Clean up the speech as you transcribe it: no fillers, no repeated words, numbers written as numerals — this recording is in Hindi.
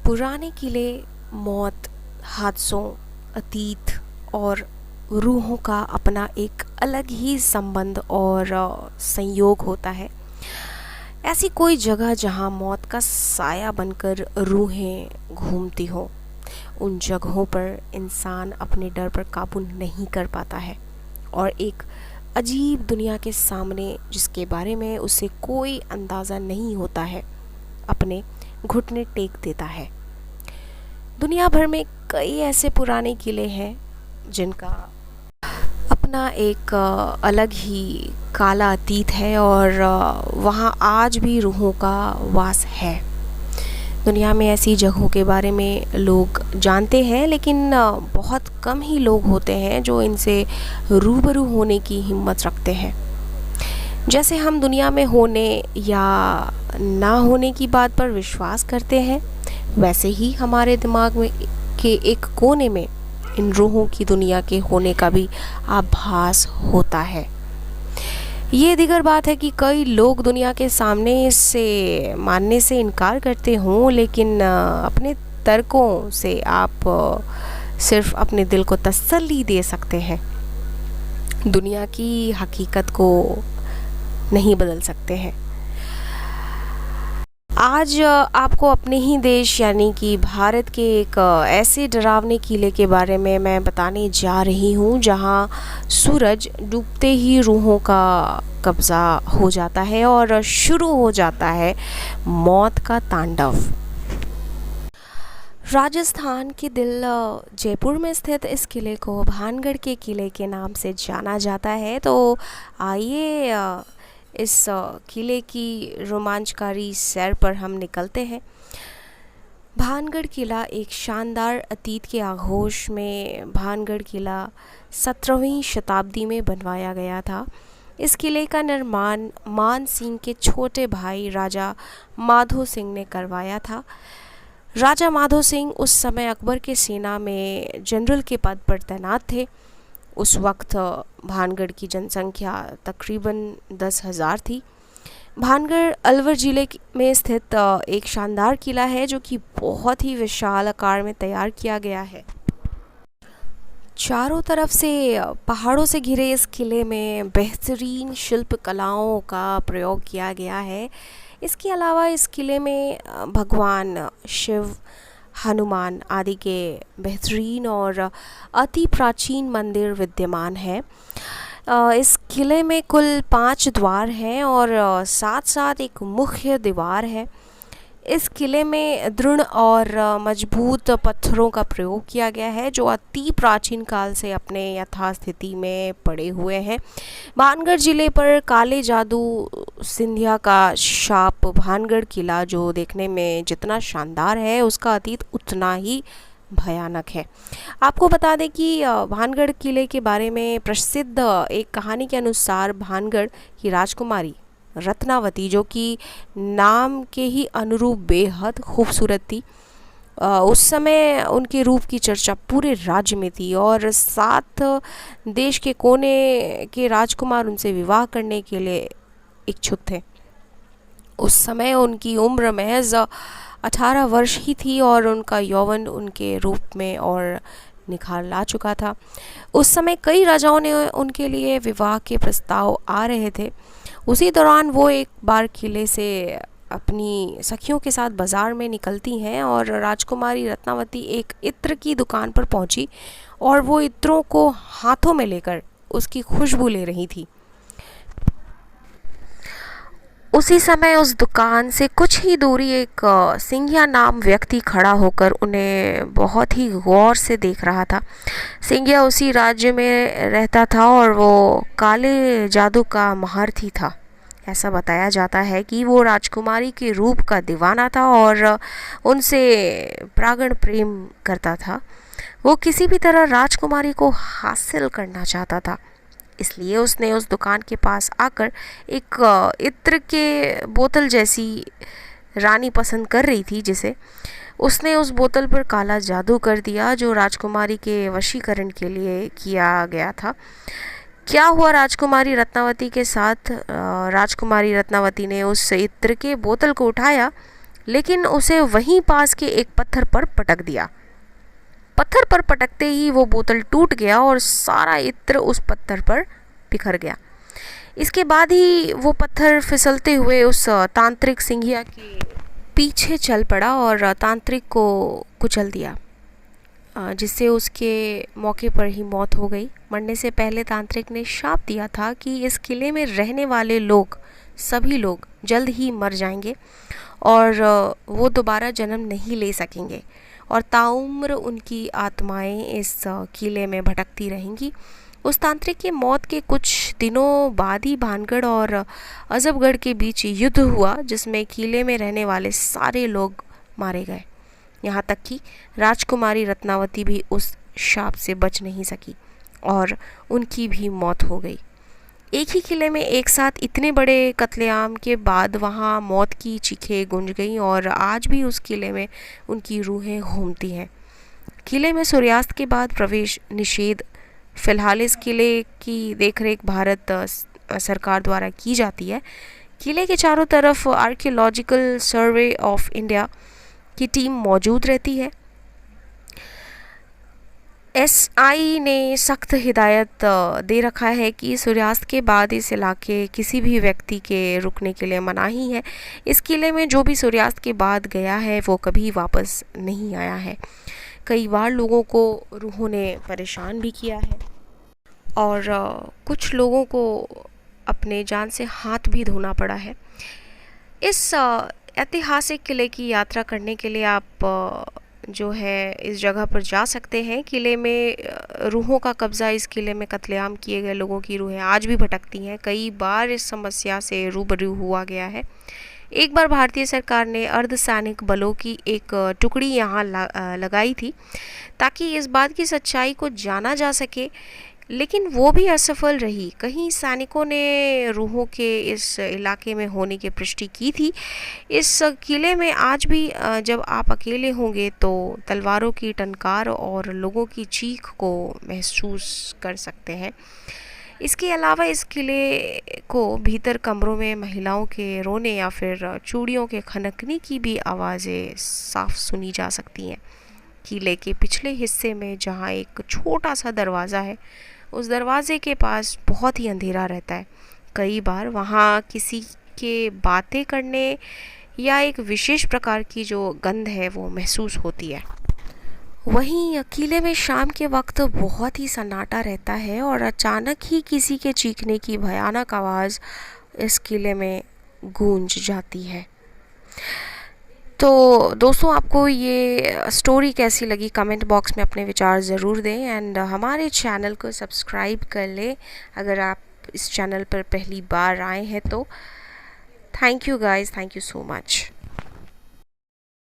पुराने किले मौत, हादसों, अतीत और रूहों का अपना एक अलग ही संबंध और संयोग होता है। ऐसी कोई जगह जहां मौत का साया बनकर रूहें घूमती हों, उन जगहों पर इंसान अपने डर पर काबू नहीं कर पाता है और एक अजीब दुनिया के सामने, जिसके बारे में उसे कोई अंदाज़ा नहीं होता है, अपने घुटने टेक देता है। दुनिया भर में कई ऐसे पुराने किले हैं जिनका अपना एक अलग ही काला अतीत है और वहाँ आज भी रूहों का वास है। दुनिया में ऐसी जगहों के बारे में लोग जानते हैं, लेकिन बहुत कम ही लोग होते हैं जो इनसे रूबरू होने की हिम्मत रखते हैं। जैसे हम दुनिया में होने या ना होने की बात पर विश्वास करते हैं, वैसे ही हमारे दिमाग में के एक कोने में इन रूहों की दुनिया के होने का भी आभास होता है। ये दीगर बात है कि कई लोग दुनिया के सामने इसे मानने से इनकार करते हों, लेकिन अपने तर्कों से आप सिर्फ अपने दिल को तसल्ली दे सकते हैं। दुनिया की हकीकत को नहीं बदल सकते हैं। आज आपको अपने ही देश यानी कि भारत के एक ऐसे डरावने किले के बारे में मैं बताने जा रही हूँ जहाँ सूरज डूबते ही रूहों का कब्ज़ा हो जाता है और शुरू हो जाता है मौत का तांडव। राजस्थान के दिल जयपुर में स्थित इस किले को भानगढ़ के किले के नाम से जाना जाता है। तो आइए इस किले की रोमांचकारी सैर पर हम निकलते हैं। भानगढ़ किला एक शानदार अतीत के आगोश में भानगढ़ किला 17वीं शताब्दी में बनवाया गया था। इस किले का निर्माण मान सिंह के छोटे भाई राजा माधो सिंह ने करवाया था। राजा माधो सिंह उस समय अकबर के सेना में जनरल के पद पर तैनात थे। उस वक्त भानगढ़ की जनसंख्या तकरीबन 10,000 थी। भानगढ़ अलवर ज़िले में स्थित एक शानदार किला है जो कि बहुत ही विशाल आकार में तैयार किया गया है। चारों तरफ से पहाड़ों से घिरे इस किले में बेहतरीन शिल्प कलाओं का प्रयोग किया गया है। इसके अलावा इस किले में भगवान शिव, हनुमान आदि के बेहतरीन और अति प्राचीन मंदिर विद्यमान है। इस किले में कुल 5 द्वार हैं और साथ साथ एक मुख्य दीवार है। इस किले में दृढ़ और मजबूत पत्थरों का प्रयोग किया गया है जो अति प्राचीन काल से अपने यथास्थिति में पड़े हुए हैं। भानगढ़ जिले पर काले जादू सिंधिया का शाप भानगढ़ किला जो देखने में जितना शानदार है, उसका अतीत उतना ही भयानक है। आपको बता दें कि भानगढ़ किले के बारे में प्रसिद्ध एक कहानी के अनुसार भानगढ़ की राजकुमारी रत्नावती, जो कि नाम के ही अनुरूप बेहद खूबसूरत थी, उस समय उनके रूप की चर्चा पूरे राज्य में थी और 7 देश के कोने के राजकुमार उनसे विवाह करने के लिए इच्छुक थे। उस समय उनकी उम्र महज 18 वर्ष ही थी और उनका यौवन उनके रूप में और निखार ला चुका था। उस समय कई राजाओं ने उनके लिए विवाह के प्रस्ताव आ रहे थे। उसी दौरान वो एक बार किले से अपनी सखियों के साथ बाज़ार में निकलती हैं और राजकुमारी रत्नावती एक इत्र की दुकान पर पहुंची और वो इत्रों को हाथों में लेकर उसकी खुशबू ले रही थी। उसी समय उस दुकान से कुछ ही दूरी एक सिंघिया नाम व्यक्ति खड़ा होकर उन्हें बहुत ही गौर से देख रहा था। सिंघिया उसी राज्य में रहता था और वो काले जादू का महारथी था। ऐसा बताया जाता है कि वो राजकुमारी के रूप का दीवाना था और उनसे प्राण प्रेम करता था। वो किसी भी तरह राजकुमारी को हासिल करना चाहता था, इसलिए उसने उस दुकान के पास आकर एक इत्र के बोतल जैसी रानी पसंद कर रही थी, जिसे उसने उस बोतल पर काला जादू कर दिया जो राजकुमारी के वशीकरण के लिए किया गया था। क्या हुआ राजकुमारी रत्नावती के साथ? राजकुमारी रत्नावती ने उस इत्र के बोतल को उठाया, लेकिन उसे वहीं पास के एक पत्थर पर पटक दिया। पत्थर पर पटकते ही वो बोतल टूट गया और सारा इत्र उस पत्थर पर बिखर गया। इसके बाद ही वो पत्थर फिसलते हुए उस तांत्रिक सिंघिया के पीछे चल पड़ा और तांत्रिक को कुचल दिया, जिससे उसके मौके पर ही मौत हो गई। मरने से पहले तांत्रिक ने शाप दिया था कि इस किले में रहने वाले लोग, सभी लोग जल्द ही मर जाएंगे और वो दोबारा जन्म नहीं ले सकेंगे और ताउम्र उनकी आत्माएं इस किले में भटकती रहेंगी। उस तांत्रिक की मौत के कुछ दिनों बाद ही भानगढ़ और अजबगढ़ के बीच युद्ध हुआ, जिसमें किले में रहने वाले सारे लोग मारे गए। यहाँ तक कि राजकुमारी रत्नावती भी उस शाप से बच नहीं सकी और उनकी भी मौत हो गई। एक ही किले में एक साथ इतने बड़े कत्लेआम के बाद वहाँ मौत की चीखें गूंज गईं और आज भी उस किले में उनकी रूहें घूमती हैं। किले में सूर्यास्त के बाद प्रवेश निषेध। फ़िलहाल इस किले की देखरेख भारत सरकार द्वारा की जाती है। किले के चारों तरफ आर्कियोलॉजिकल सर्वे ऑफ इंडिया की टीम मौजूद रहती है। एसआई ने सख्त हिदायत दे रखा है कि सूर्यास्त के बाद इस इलाके किसी भी व्यक्ति के रुकने के लिए मनाही है। इस किले में जो भी सूर्यास्त के बाद गया है वो कभी वापस नहीं आया है। कई बार लोगों को रूहों ने परेशान भी किया है और कुछ लोगों को अपने जान से हाथ भी धोना पड़ा है। इस ऐतिहासिक किले की यात्रा करने के लिए आप जो है इस जगह पर जा सकते हैं। किले में रूहों का कब्ज़ा, इस किले में कत्लेआम किए गए लोगों की रूहें आज भी भटकती हैं। कई बार इस समस्या से रूबरू हुआ गया है। एक बार भारतीय सरकार ने अर्धसैनिक बलों की एक टुकड़ी यहाँ लगाई थी ताकि इस बात की सच्चाई को जाना जा सके, लेकिन वो भी असफल रही। कहीं सैनिकों ने रूहों के इस इलाके में होने की पुष्टि की थी। इस किले में आज भी जब आप अकेले होंगे तो तलवारों की टंकार और लोगों की चीख को महसूस कर सकते हैं। इसके अलावा इस किले को भीतर कमरों में महिलाओं के रोने या फिर चूड़ियों के खनकने की भी आवाज़ें साफ सुनी जा सकती हैं। किले के पिछले हिस्से में जहाँ एक छोटा सा दरवाज़ा है, उस दरवाजे के पास बहुत ही अंधेरा रहता है। कई बार वहाँ किसी के बातें करने या एक विशेष प्रकार की जो गंध है वो महसूस होती है। वहीं किले में शाम के वक्त बहुत ही सन्नाटा रहता है और अचानक ही किसी के चीखने की भयानक आवाज़ इस किले में गूंज जाती है। तो दोस्तों, आपको ये स्टोरी कैसी लगी कमेंट बॉक्स में अपने विचार ज़रूर दें एंड हमारे चैनल को सब्सक्राइब कर लें अगर आप इस चैनल पर पहली बार आए हैं तो। Thank you guys, thank you so much.